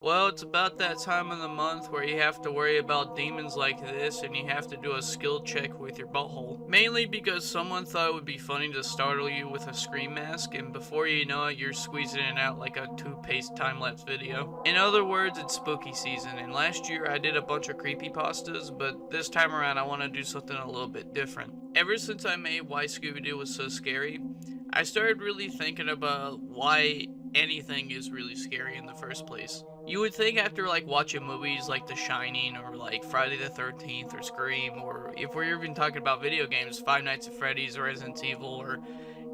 Well, it's about that time of the month where you have to worry about demons like this and you have to do a skill check with your butthole. Mainly because someone thought it would be funny to startle you with a scream mask, and before you know it, you're squeezing it out like a two-paced time-lapse video. In other words, it's spooky season, and last year I did a bunch of creepypastas, but this time around I want to do something a little bit different. Ever since I made Why Scooby-Doo Was So Scary, I started really thinking about why anything is really scary in the first place. You would think after like watching movies like The Shining or like Friday the 13th or Scream, or if we're even talking about video games, Five Nights at Freddy's or Resident Evil or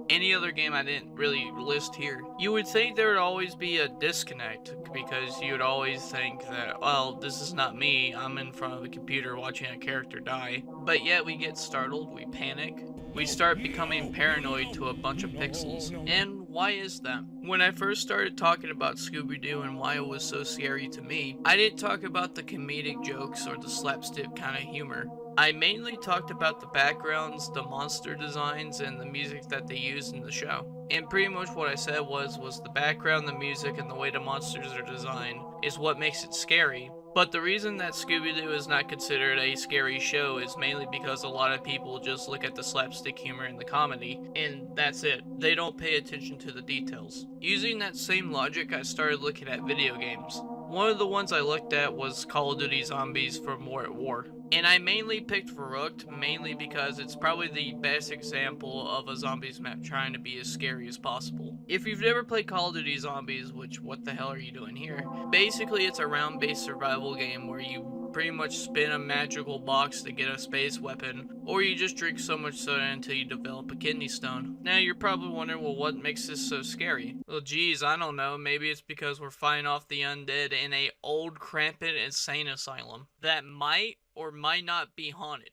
any other game I didn't really list here, you would think there would always be a disconnect because you would always think that, well, this is not me, I'm in front of a computer watching a character die. But yet we get startled, we panic, we start becoming paranoid to a bunch of pixels. And why is that? When I first started talking about Scooby-Doo and why it was so scary to me, I didn't talk about the comedic jokes or the slapstick kind of humor. I mainly talked about the backgrounds, the monster designs, and the music that they used in the show. And pretty much what I said was the background, the music, and the way the monsters are designed is what makes it scary. But the reason that Scooby-Doo is not considered a scary show is mainly because a lot of people just look at the slapstick humor and the comedy, and that's it. They don't pay attention to the details. Using that same logic, I started looking at video games. One of the ones I looked at was Call of Duty Zombies for More at War. And I mainly picked Verrückt mainly because it's probably the best example of a zombies map trying to be as scary as possible. If you've never played Call of Duty Zombies, which what the hell are you doing here? Basically it's a round-based survival game where you pretty much spin a magical box to get a space weapon, or you just drink so much soda until you develop a kidney stone. Now you're probably wondering, well, what makes this so scary? Well, geez, I don't know. Maybe it's because we're fighting off the undead in a old, cramped insane asylum that might or might not be haunted.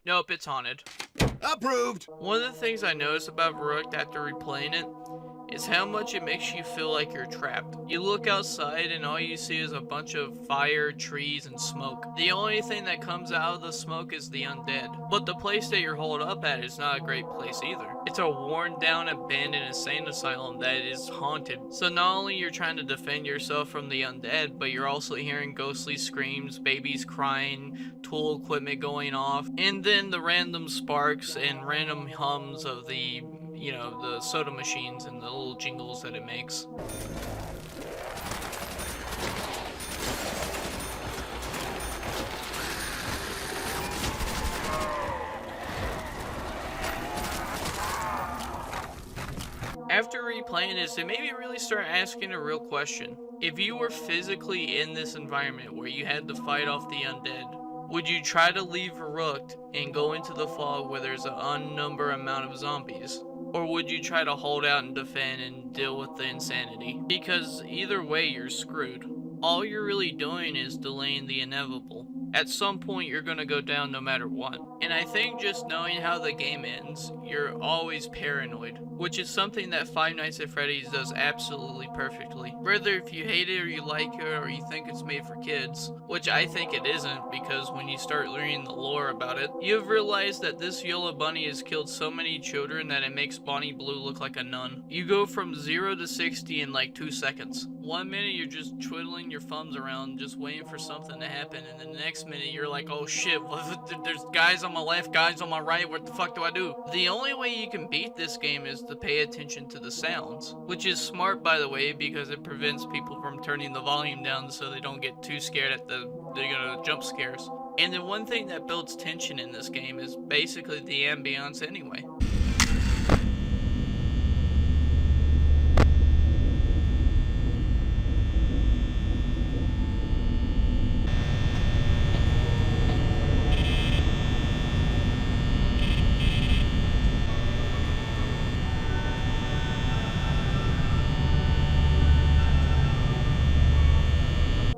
Nope, it's haunted. Approved! One of the things I noticed about Verrückt after replaying it is how much it makes you feel like you're trapped. You look outside and all you see is a bunch of fire, trees, and smoke. The only thing that comes out of the smoke is the undead. But the place that you're holed up at is not a great place either. It's a worn down, abandoned insane asylum that is haunted. So not only you're trying to defend yourself from the undead, but you're also hearing ghostly screams, babies crying, tool equipment going off, and then the random sparks and random hums of the the soda machines and the little jingles that it makes. After replaying this, it made me really start asking a real question. If you were physically in this environment where you had to fight off the undead, would you try to leave Verrückt and go into the fog where there's an unnumbered amount of zombies? Or would you try to hold out and defend and deal with the insanity? Because either way, you're screwed. All you're really doing is delaying the inevitable. At some point, you're gonna go down no matter what. And I think just knowing how the game ends, you're always paranoid, which is something that Five Nights at Freddy's does absolutely perfectly. Whether if you hate it or you like it or you think it's made for kids, which I think it isn't, because when you start learning the lore about it, you've realized that this yellow bunny has killed so many children that it makes Bonnie Blue look like a nun. You go from 0 to 60 in like 2 seconds. 1 minute you're just twiddling your thumbs around just waiting for something to happen, and then the next minute you're like, oh shit, there's guys on my left, guys on my right, what the fuck do I do? The only way you can beat this game is to pay attention to the sounds, which is smart by the way because it prevents people from turning the volume down so they don't get too scared at the jump scares. And the one thing that builds tension in this game is basically the ambiance anyway.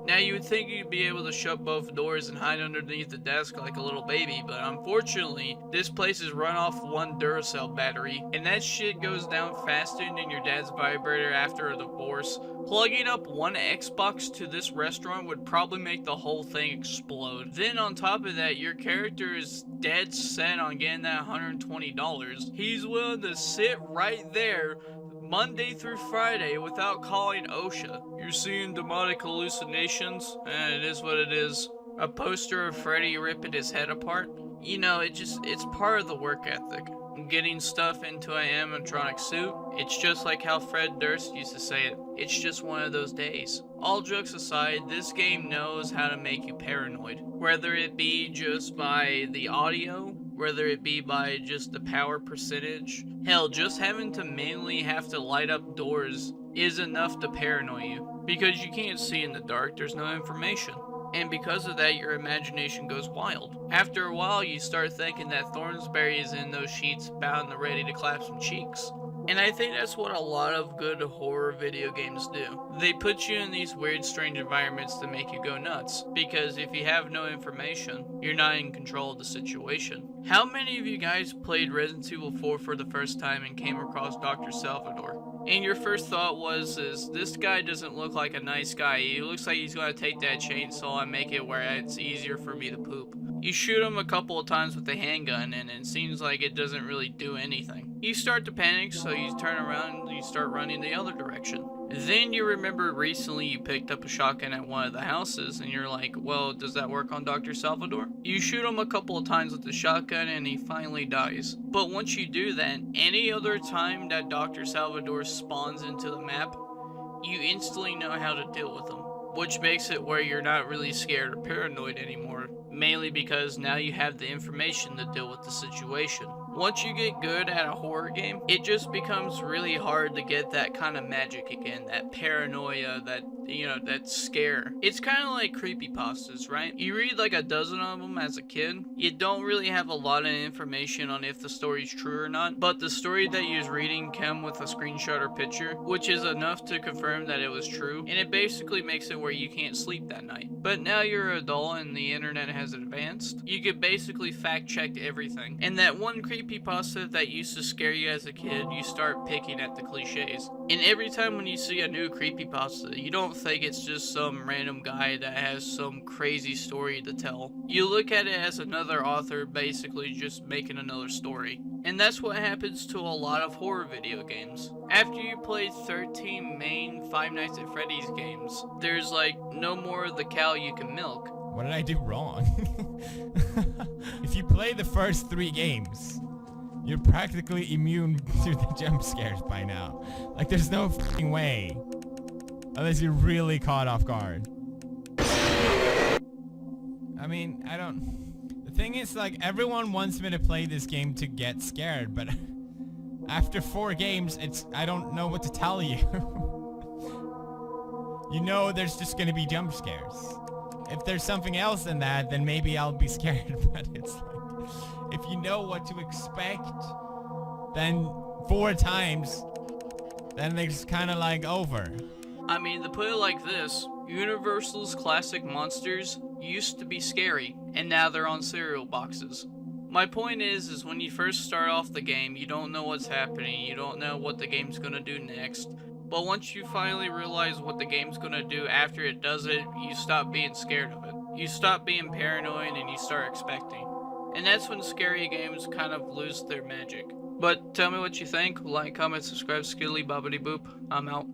Now you would think you'd be able to shut both doors and hide underneath the desk like a little baby, but unfortunately, this place is run off one Duracell battery, and that shit goes down faster than your dad's vibrator after a divorce. Plugging up one Xbox to this restaurant would probably make the whole thing explode. Then on top of that, your character is dead set on getting that $120. He's willing to sit right there Monday through Friday without calling OSHA. You're seeing demonic hallucinations, and it is what it is. A poster of Freddy ripping his head apart. You know, it's part of the work ethic. Getting stuff into an animatronic suit, it's just like how Fred Durst used to say it. It's just one of those days. All jokes aside, this game knows how to make you paranoid. Whether it be just by the audio, whether it be by just the power percentage. Hell, just having to manually have to light up doors is enough to paranoid you. Because you can't see in the dark, there's no information. And because of that, your imagination goes wild. After a while, you start thinking that Thornsberry is in those sheets bound and ready to clap some cheeks. And I think that's what a lot of good horror video games do. They put you in these weird, strange environments to make you go nuts. Because if you have no information, you're not in control of the situation. How many of you guys played Resident Evil 4 for the first time and came across Dr. Salvador? And your first thought was, this guy doesn't look like a nice guy. He looks like he's going to take that chainsaw and make it where it's easier for me to poop. You shoot him a couple of times with the handgun and it seems like it doesn't really do anything. You start to panic, so you turn around and you start running the other direction. Then you remember recently you picked up a shotgun at one of the houses and you're like, well, does that work on Dr. Salvador? You shoot him a couple of times with the shotgun and he finally dies. But once you do that, any other time that Dr. Salvador spawns into the map, you instantly know how to deal with him. Which makes it where you're not really scared or paranoid anymore, mainly because now you have the information to deal with the situation. Once you get good at a horror game, it just becomes really hard to get that kind of magic again, that paranoia, that, you know, that scare. It's kind of like creepypastas, right? You read like a dozen of them as a kid, you don't really have a lot of information on if the story's true or not, but the story that you was reading came with a screenshot or picture, which is enough to confirm that it was true, and it basically makes it where you can't sleep that night. But now you're an adult and the internet has advanced, you could basically fact check everything, and that one creepypasta that used to scare you as a kid, you start picking at the cliches. And every time when you see a new creepypasta, you don't think it's just some random guy that has some crazy story to tell. You look at it as another author basically just making another story. And that's what happens to a lot of horror video games. After you play 13 main Five Nights at Freddy's games, there's like no more of the cow you can milk. What did I do wrong? If you play the first 3 games, you're practically immune to the jump scares by now. Like, there's no f***ing way. Unless you're really caught off guard. I mean, I don't... The thing is, like, everyone wants me to play this game to get scared, but... After 4 games, I don't know what to tell you. You know there's just gonna be jump scares. If there's something else than that, then maybe I'll be scared, but it's like... If you know what to expect, then 4 times, then it's kind of like over. I mean, to put it like this, Universal's classic monsters used to be scary, and now they're on cereal boxes. My point is when you first start off the game, you don't know what's happening, you don't know what the game's gonna do next. But once you finally realize what the game's gonna do after it does it, you stop being scared of it. You stop being paranoid and you start expecting. And that's when scary games kind of lose their magic. But tell me what you think. Like, comment, subscribe, skilly, bobbity boop. I'm out.